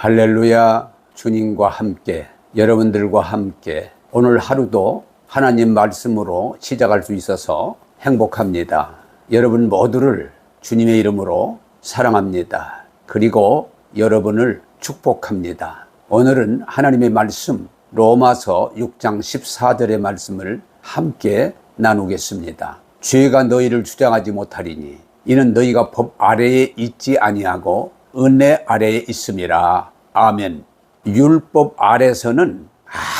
할렐루야. 주님과 함께, 여러분들과 함께 오늘 하루도 하나님 말씀으로 시작할 수 있어서 행복합니다. 여러분 모두를 주님의 이름으로 사랑합니다. 그리고 여러분을 축복합니다. 오늘은 하나님의 말씀 로마서 6장 14절의 말씀을 함께 나누겠습니다. 죄가 너희를 주장하지 못하리니 이는 너희가 법 아래에 있지 아니하고 은혜 아래에 있음이라. 아멘. 율법 아래서는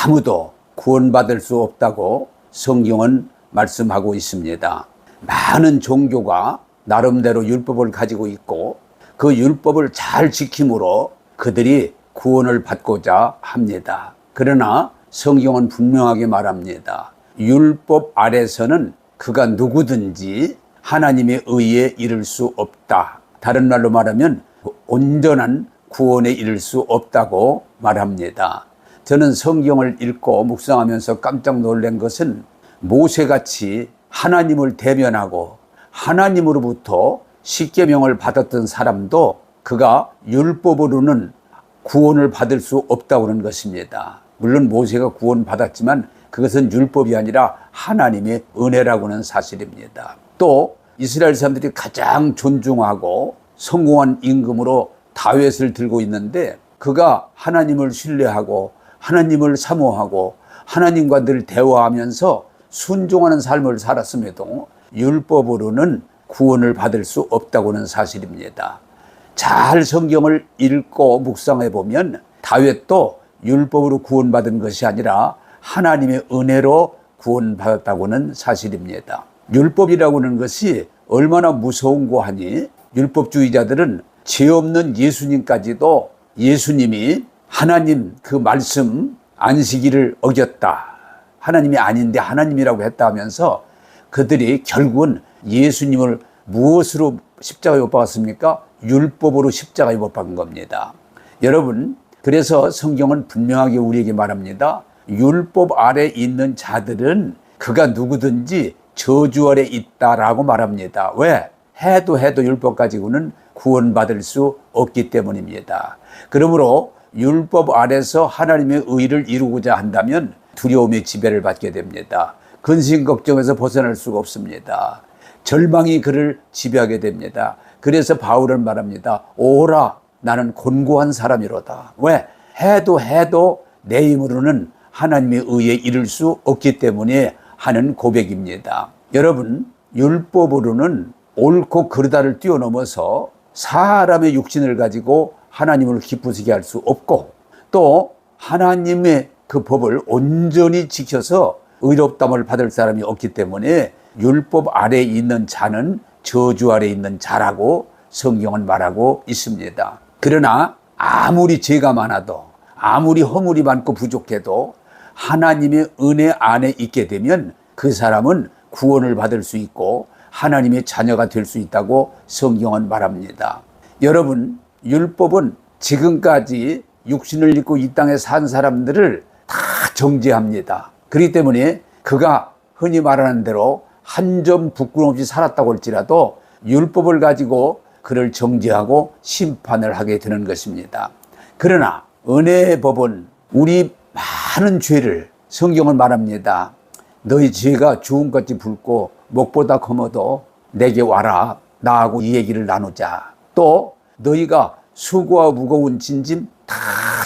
아무도 구원받을 수 없다고 성경은 말씀하고 있습니다. 많은 종교가 나름대로 율법을 가지고 있고 그 율법을 잘 지킴으로 그들이 구원을 받고자 합니다. 그러나 성경은 분명하게 말합니다. 율법 아래서는 그가 누구든지 하나님의 의에 이를 수 없다. 다른 말로 말하면 온전한 구원에 이를 수 없다고 말합니다. 저는 성경을 읽고 묵상하면서 깜짝 놀란 것은 모세같이 하나님을 대면하고 하나님으로부터 십계명을 받았던 사람도 그가 율법으로는 구원을 받을 수 없다고 하는 것입니다. 물론 모세가 구원받았지만 그것은 율법이 아니라 하나님의 은혜라고 하는 사실입니다. 또 이스라엘 사람들이 가장 존중하고 성공한 임금으로 다윗을 들고 있는데 그가 하나님을 신뢰하고 하나님을 사모하고 하나님과 늘 대화하면서 순종하는 삶을 살았음에도 율법으로는 구원을 받을 수 없다고 하는 사실입니다. 잘 성경을 읽고 묵상해 보면 다윗도 율법으로 구원받은 것이 아니라 하나님의 은혜로 구원받았다고 하는 사실입니다. 율법이라고 하는 것이 얼마나 무서운고 하니 율법주의자들은 죄 없는 예수님까지도 예수님이 하나님 그 말씀 안식일을 어겼다. 하나님이 아닌데 하나님이라고 했다 하면서 그들이 결국은 예수님을 무엇으로 십자가에 못 박았습니까? 율법으로 십자가에 못 박은 겁니다. 여러분, 그래서 성경은 분명하게 우리에게 말합니다. 율법 아래 있는 자들은 그가 누구든지 저주 아래 있다라고 말합니다. 왜? 해도 율법 가지고는 구원받을 수 없기 때문입니다. 그러므로 율법 아래서 하나님의 의를 이루고자 한다면 두려움의 지배를 받게 됩니다. 근심 걱정에서 벗어날 수가 없습니다. 절망이 그를 지배하게 됩니다. 그래서 바울은 말합니다. 오라, 나는 곤고한 사람이로다. 왜? 해도 내 힘으로는 하나님의 의에 이를 수 없기 때문에 하는 고백입니다. 여러분, 율법으로는 옳고 그르다를 뛰어넘어서 사람의 육신을 가지고 하나님을 기쁘시게 할 수 없고 또 하나님의 그 법을 온전히 지켜서 의롭다함을 받을 사람이 없기 때문에 율법 아래에 있는 자는 저주 아래에 있는 자라고 성경은 말하고 있습니다. 그러나 아무리 죄가 많아도 아무리 허물이 많고 부족해도 하나님의 은혜 안에 있게 되면 그 사람은 구원을 받을 수 있고 하나님의 자녀가 될 수 있다고 성경은 말합니다. 여러분, 율법은 지금까지 육신을 입고 이 땅에 산 사람들을 다 정죄합니다. 그렇기 때문에 그가 흔히 말하는 대로 한 점 부끄럼 없이 살았다고 할지라도 율법을 가지고 그를 정죄하고 심판을 하게 되는 것입니다. 그러나 은혜의 법은 우리 많은 죄를 성경은 말합니다. 너희 죄가 주홍같이 붉고 목보다 검어도 내게 와라. 나하고 이 얘기를 나누자. 또 너희가 수고와 무거운 짐 다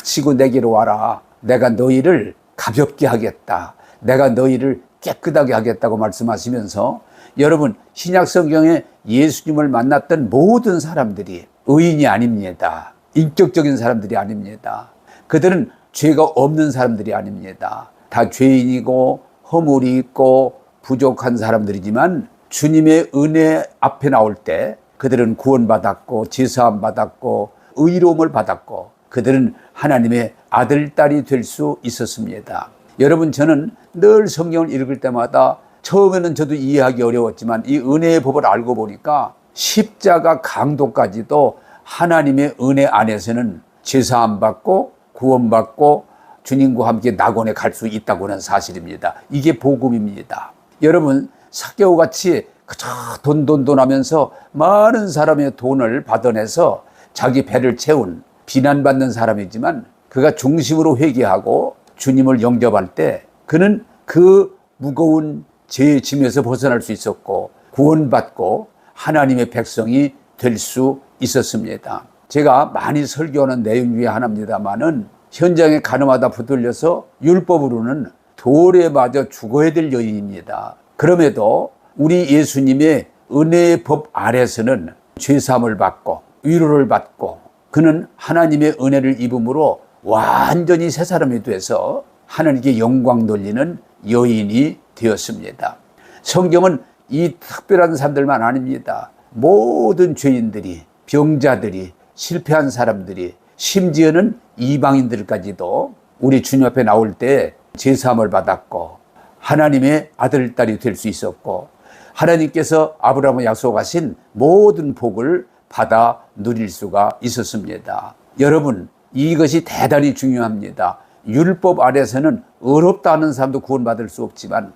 지고 내게로 와라. 내가 너희를 가볍게 하겠다. 내가 너희를 깨끗하게 하겠다고 말씀하시면서 여러분, 신약 성경에 예수님을 만났던 모든 사람들이 의인이 아닙니다. 인격적인 사람들이 아닙니다. 그들은 죄가 없는 사람들이 아닙니다. 다 죄인이고 허물이 있고 부족한 사람들이지만 주님의 은혜 앞에 나올 때 그들은 구원받았고 제사함 받았고 의로움을 받았고 그들은 하나님의 아들, 딸이 될 수 있었습니다. 여러분, 저는 늘 성경을 읽을 때마다 처음에는 저도 이해하기 어려웠지만 이 은혜의 법을 알고 보니까 십자가 강도까지도 하나님의 은혜 안에서는 제사함 받고 구원받고 주님과 함께 낙원에 갈 수 있다고 하는 사실입니다. 이게 복음입니다. 여러분, 삭개오같이 그저 돈 하면서 많은 사람의 돈을 받아내서 자기 배를 채운 비난받는 사람이지만 그가 중심으로 회개하고 주님을 영접할 때 그는 그 무거운 죄의 짐에서 벗어날 수 있었고 구원받고 하나님의 백성이 될 수 있었습니다. 제가 많이 설교하는 내용 중에 하나입니다만은 현장에 가늠하다 붙들려서 율법으로는 돌에 맞아 죽어야 될 여인입니다. 그럼에도 우리 예수님의 은혜의 법 아래서는 죄사함을 받고 위로를 받고 그는 하나님의 은혜를 입음으로 완전히 새 사람이 돼서 하나님께 영광 돌리는 여인이 되었습니다. 성경은 이 특별한 사람들만 아닙니다. 모든 죄인들이, 병자들이, 실패한 사람들이, 심지어는 이방인들까지도 우리 주님 앞에 나올 때 제사함을 받았고 하나님의 아들, 딸이 될 수 있었고 하나님께서 아브라함에 약속하신 모든 복을 받아 누릴 수가 있었습니다. 여러분, 이것이 대단히 중요합니다. 율법 아래서는 어렵다 하는 사람도 구원받을 수 없지만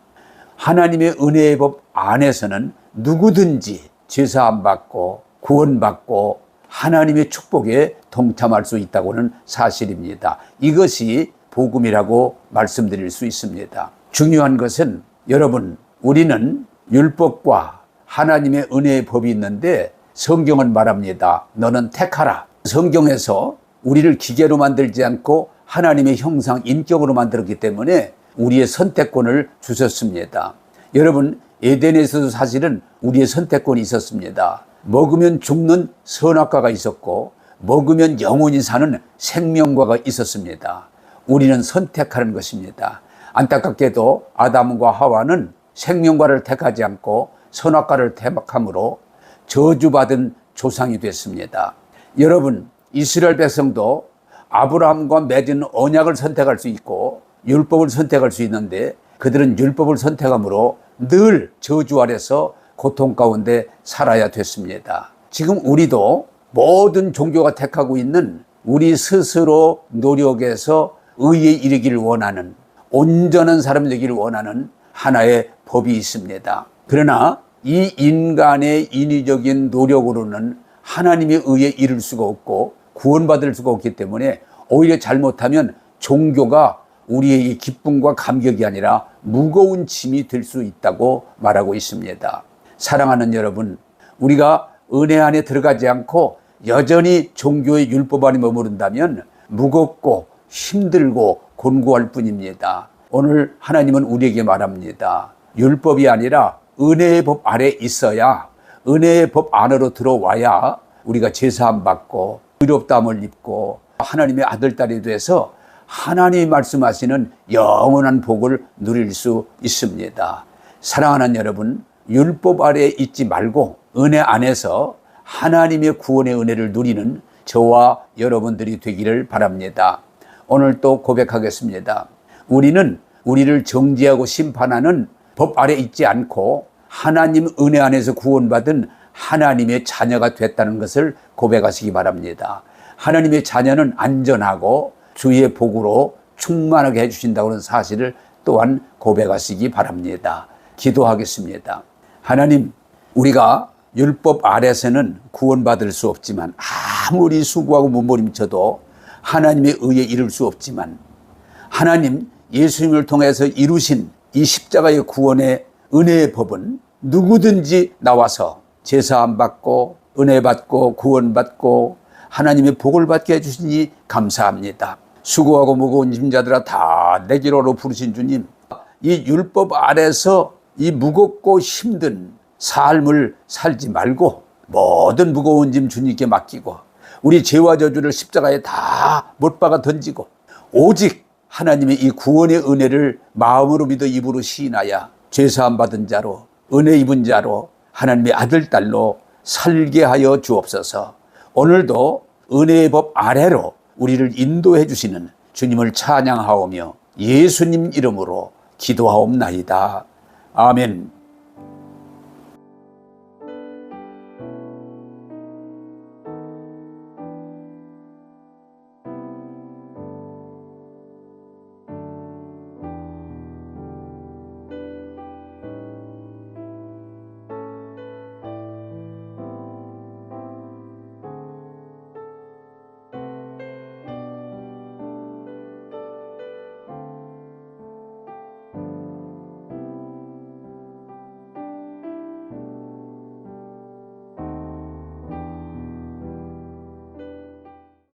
하나님의 은혜의 법 안에서는 누구든지 제사함 받고 구원받고 하나님의 축복에 동참할 수 있다고는 사실입니다. 이것이 복음이라고 말씀드릴 수 있습니다. 중요한 것은 여러분, 우리는 율법과 하나님의 은혜의 법이 있는데 성경은 말합니다. 너는 택하라. 성경에서 우리를 기계로 만들지 않고 하나님의 형상, 인격으로 만들었기 때문에 우리의 선택권을 주셨습니다. 여러분, 에덴에서도 사실은 우리의 선택권이 있었습니다. 먹으면 죽는 선악과가 있었고 먹으면 영원히 사는 생명과가 있었습니다. 우리는 선택하는 것입니다. 안타깝게도 아담과 하와는 생명과를 택하지 않고 선악과를 택함으로 저주받은 조상이 됐습니다. 여러분, 이스라엘 백성도 아브라함과 맺은 언약을 선택할 수 있고 율법을 선택할 수 있는데 그들은 율법을 선택함으로 늘 저주 아래서 고통 가운데 살아야 됐습니다. 지금 우리도 모든 종교가 택하고 있는 우리 스스로 노력해서 의에 이르기를 원하는 온전한 사람이 되기를 원하는 하나의 법이 있습니다. 그러나 이 인간의 인위적인 노력으로는 하나님의 의에 이를 수가 없고 구원받을 수가 없기 때문에 오히려 잘못하면 종교가 우리의 기쁨과 감격이 아니라 무거운 짐이 될 수 있다고 말하고 있습니다. 사랑하는 여러분, 우리가 은혜 안에 들어가지 않고 여전히 종교의 율법 안에 머무른다면 무겁고 힘들고 곤고할 뿐입니다. 오늘 하나님은 우리에게 말합니다. 율법이 아니라 은혜의 법 아래 있어야, 은혜의 법 안으로 들어와야 우리가 제사함 받고 의롭다함을 입고 하나님의 아들, 딸이 돼서 하나님이 말씀하시는 영원한 복을 누릴 수 있습니다. 사랑하는 여러분, 율법 아래에 있지 말고 은혜 안에서 하나님의 구원의 은혜를 누리는 저와 여러분들이 되기를 바랍니다. 오늘 또 고백하겠습니다. 우리는 우리를 정죄하고 심판하는 법 아래 있지 않고 하나님 은혜 안에서 구원받은 하나님의 자녀가 됐다는 것을 고백하시기 바랍니다. 하나님의 자녀는 안전하고 주의 복으로 충만하게 해주신다고 하는 사실을 또한 고백하시기 바랍니다. 기도하겠습니다. 하나님, 우리가 율법 아래서는 구원받을 수 없지만 아무리 수고하고 몸부림쳐도 하나님의 의에 이를 수 없지만 하나님 예수님을 통해서 이루신 이 십자가의 구원의 은혜의 법은 누구든지 나와서 제사함 받고 은혜 받고 구원받고 하나님의 복을 받게 해주시니 감사합니다. 수고하고 무거운 짐자들아 다 내게로 부르신 주님, 이 율법 아래서 이 무겁고 힘든 삶을 살지 말고 모든 무거운 짐 주님께 맡기고 우리 죄와 저주를 십자가에 다 못 박아 던지고 오직 하나님의 이 구원의 은혜를 마음으로 믿어 입으로 시인하여 죄사함 받은 자로 은혜 입은 자로 하나님의 아들, 딸로 살게 하여 주옵소서. 오늘도 은혜의 법 아래로 우리를 인도해 주시는 주님을 찬양하오며 예수님 이름으로 기도하옵나이다. 아멘.